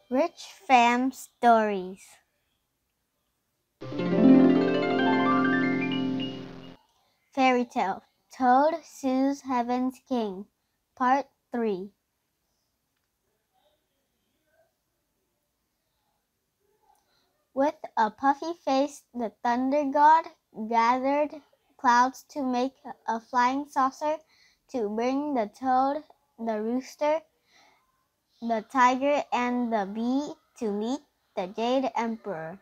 Rich Pham Stories. Fairy Tale Toad Sues Heaven's King, Part 3. With a puffy face, the thunder god gathered clouds to make a flying saucer to bring the toad, the rooster, the tiger, and the bee to meet the Jade Emperor.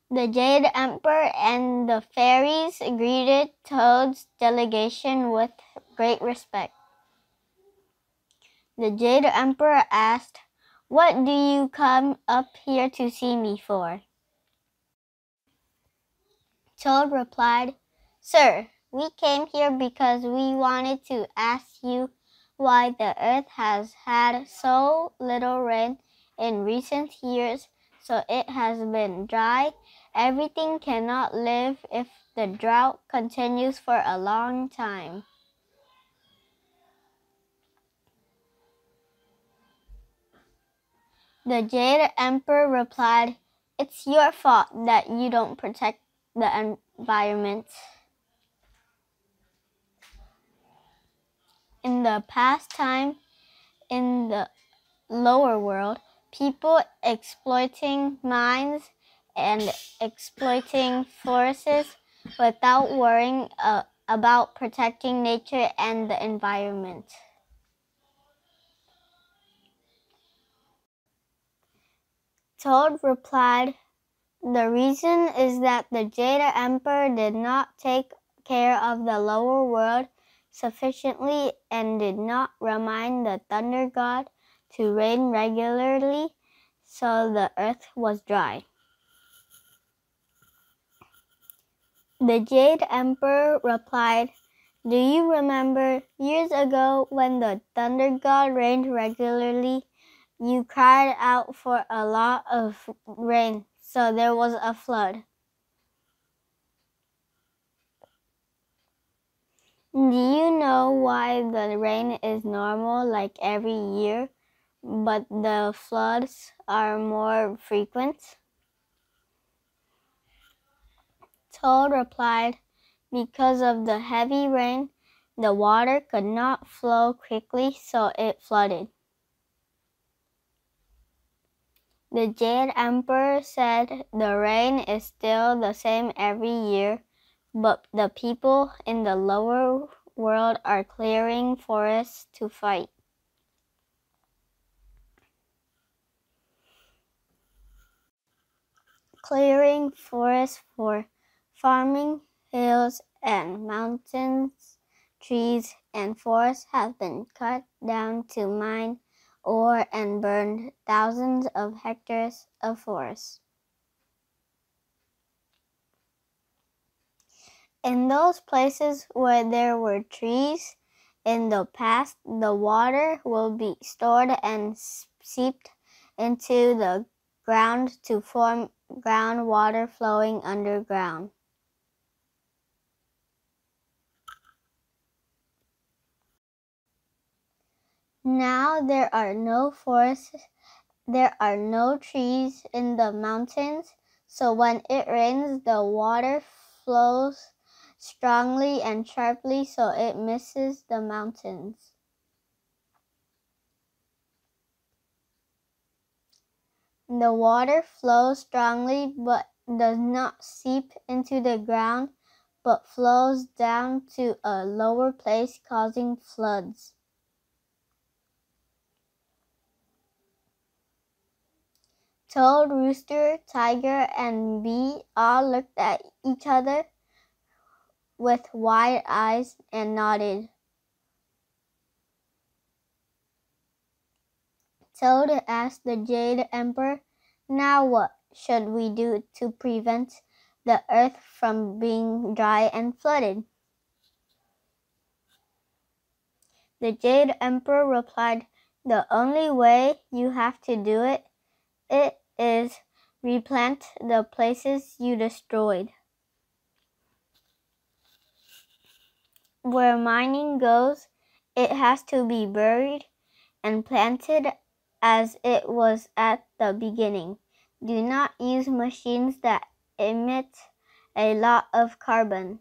The Jade Emperor and the fairies greeted Toad's delegation with great respect. The Jade Emperor asked, "What do you come up here to see me for?" Toad replied, "Sir, we came here because we wanted to ask you why the earth has had so little rain in recent years, so it has been dry. Everything cannot live if the drought continues for a long time." The Jade Emperor replied, "It's your fault that you don't protect the environment. In the past time, in the lower world, people exploiting mines and exploiting forests without worrying about protecting nature and the environment." Toad replied, "The reason is that the Jade Emperor did not take care of the lower world sufficiently and did not remind the Thunder God to rain regularly, so the earth was dry." The Jade Emperor replied, "Do you remember years ago when the Thunder God rained regularly? You cried out for a lot of rain, so there was a flood. Do you know why the rain is normal like every year, but the floods are more frequent?" Toad replied, "Because of the heavy rain, the water could not flow quickly, so it flooded." The Jade Emperor said, "The rain is still the same every year, but the people in the lower world are clearing forests to fight." Clearing forests for farming, hills and mountains, trees and forests have been cut down to mine ore and burned thousands of hectares of forest. In those places where there were trees in the past, the water will be stored and seeped into the ground to form groundwater flowing underground. Now there are no forests, there are no trees in the mountains, so when it rains, the water flows strongly and sharply, so it misses the mountains. The water flows strongly but does not seep into the ground, but flows down to a lower place, causing floods. Toad, rooster, tiger, and bee all looked at each other with wide eyes and nodded. Toad asked the Jade Emperor, "Now what should we do to prevent the earth from being dry and flooded?" The Jade Emperor replied, "The only way you have to do it is replant the places you destroyed. Where mining goes, it has to be buried and planted as it was at the beginning. Do not use machines that emit a lot of carbon.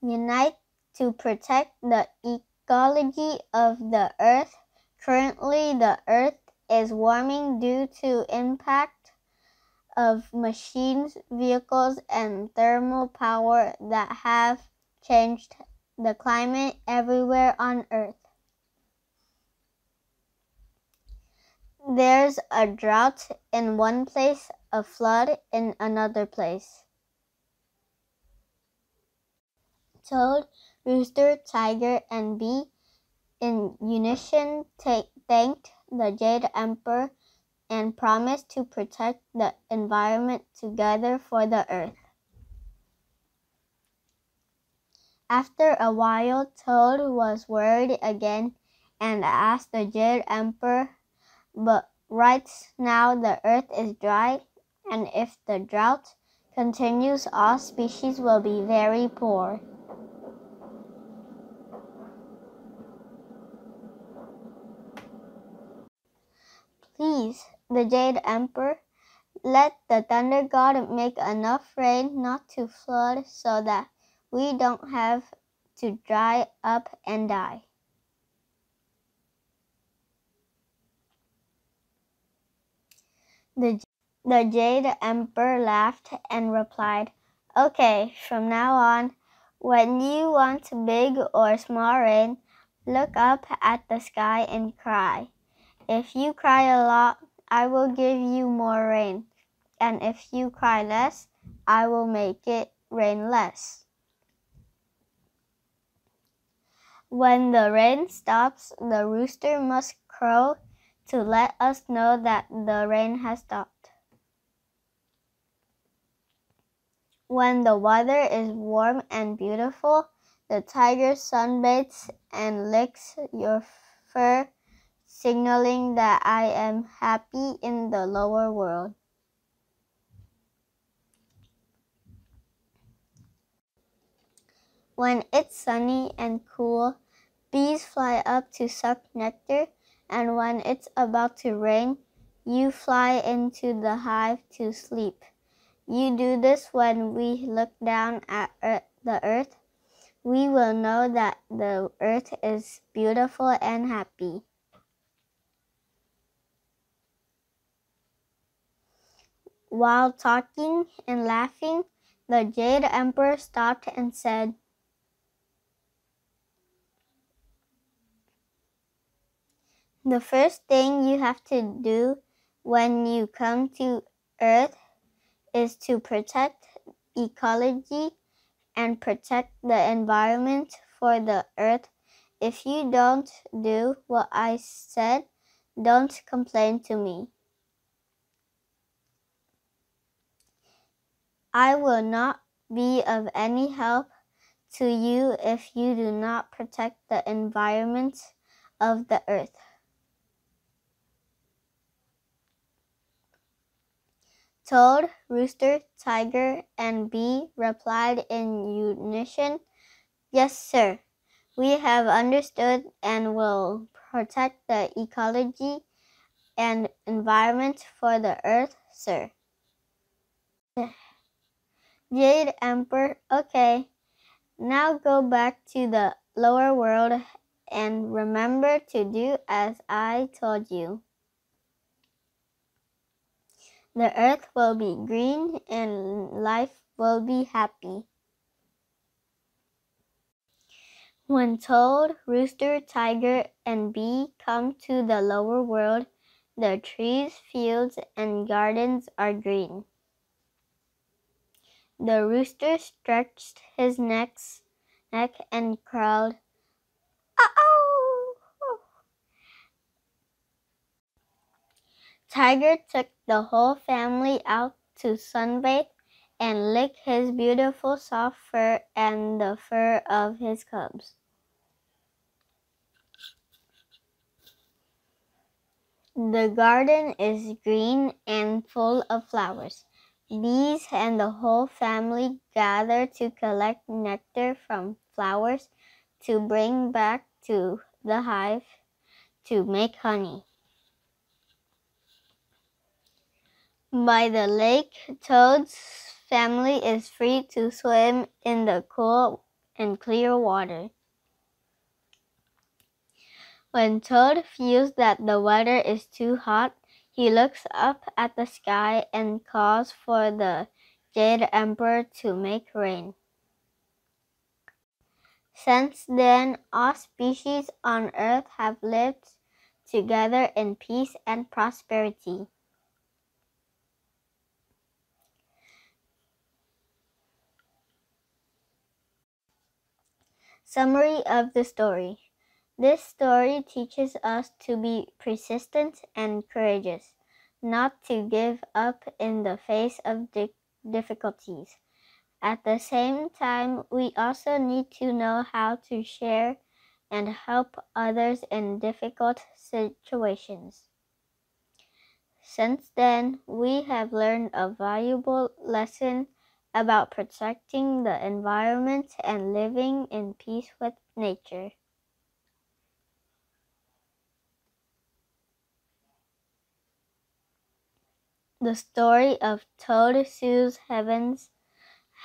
Unite to protect the ecology of the earth. Currently, the earth is warming due to impact of machines, vehicles, and thermal power that have changed the climate everywhere on earth. There's a drought in one place, a flood in another place. Toad, rooster, tiger, and bee in unison thanked the Jade Emperor and promised to protect the environment together for the earth. After a while, Toad was worried again and asked the Jade Emperor, "But right now the earth is dry, and if the drought continues, all species will be very poor." "Please," the Jade Emperor, "let the Thunder God make enough rain not to flood so that we don't have to dry up and die." The Jade Emperor laughed and replied, "Okay, from now on, when you want big or small rain, look up at the sky and cry. If you cry a lot, I will give you more rain, and if you cry less, I will make it rain less." When the rain stops, the rooster must crow to let us know that the rain has stopped. When the weather is warm and beautiful, the tiger sunbathes and licks your fur, signaling that I am happy in the lower world. When it's sunny and cool, bees fly up to suck nectar, and when it's about to rain, you fly into the hive to sleep. You do this when we look down at the earth. We will know that the earth is beautiful and happy. While talking and laughing, the Jade Emperor stopped and said, "The first thing you have to do when you come to Earth is to protect ecology and protect the environment for the Earth. If you don't do what I said, don't complain to me. I will not be of any help to you if you do not protect the environment of the earth." Toad, rooster, tiger, and bee replied in unison, "Yes, sir. We have understood and will protect the ecology and environment for the earth, sir." Jade Emperor, "Okay. Now go back to the lower world and remember to do as I told you. The earth will be green and life will be happy." When Toad, Rooster, Tiger, and Bee come to the lower world, the trees, fields, and gardens are green. The rooster stretched his neck and crowed, "Oh!" Tiger took the whole family out to sunbathe and lick his beautiful soft fur and the fur of his cubs. The garden is green and full of flowers. bees and the whole family gather to collect nectar from flowers to bring back to the hive to make honey. By the lake, Toad's family is free to swim in the cool and clear water. When Toad feels that the weather is too hot, he looks up at the sky and calls for the Jade Emperor to make rain. Since then, all species on Earth have lived together in peace and prosperity. Summary of the story. This story teaches us to be persistent and courageous, not to give up in the face of difficulties. At the same time, we also need to know how to share and help others in difficult situations. Since then, we have learned a valuable lesson about protecting the environment and living in peace with nature. The story of Toad Sue's Heavens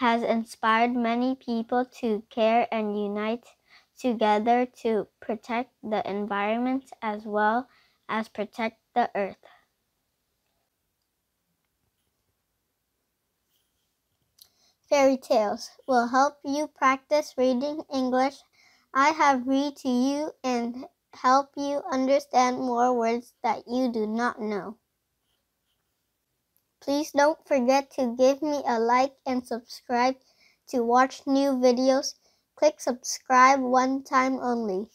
has inspired many people to care and unite together to protect the environment as well as protect the earth. Fairy tales will help you practice reading English. I have read to you and help you understand more words that you do not know. Please don't forget to give me a like and subscribe to watch new videos. Click subscribe one time only.